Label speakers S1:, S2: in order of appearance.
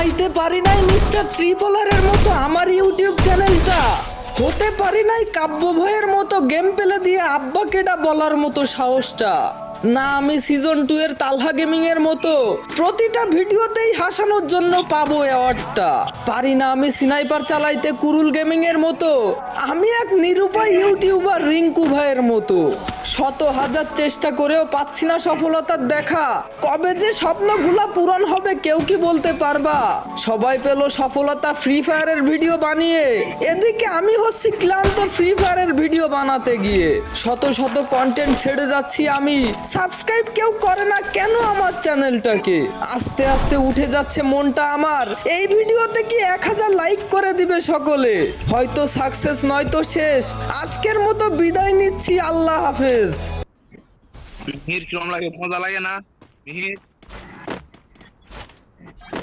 S1: বানাইতে পারি নাই মিস্টার ত্রিপলারের মতো আমার ইউটিউব চ্যানেলটা, হতে পারি নাই কাব্য ভয়ের মতো গেম পেলে দিয়ে আব্বা কেডা বলার মতো সাহসটা, না আমি সিজন 2 এর তালহা গেমিং এর মতো প্রতিটা ভিডিওতেই হাসানোর জন্য পাবো অ্যাওয়ার্ডটা, পারি না আমি স্নাইপার চালাইতে কুরুল গেমিং এর মতো, আমি এক নিরুপায় ইউটিউবার রিঙ্কু ভাইয়ের মতো, শত হাজার চেষ্টা করেও পাচ্ছি না সফলতার দেখা, কবে যে স্বপ্নগুলা পূরণ হবে কেউ কি বলতে পারবা? সবাই পেল সফলতা ফ্রি ফায়ারের ভিডিও বানিয়ে, এদিকে আমি হচ্ছি ক্লান্ত ফ্রি ফায়ারের ভিডিও বানাতে গিয়ে, শত শত কন্টেন্ট ছেড়ে যাচ্ছি আমি, সাবস্ক্রাইব কেউ করে না কেন আমার চ্যানেলটাকে, আস্তে আস্তে উঠে যাচ্ছে মনটা আমার, এই ভিডিওতে কি 1000 লাইক করে দিবে সকলে, হয়তো সাকসেস নয়তো শেষ, আজকের মতো বিদায় নিচ্ছি, আল্লাহ হাফেজ।
S2: মিহির কিরম লাগে? মজা লাগে না মিহির?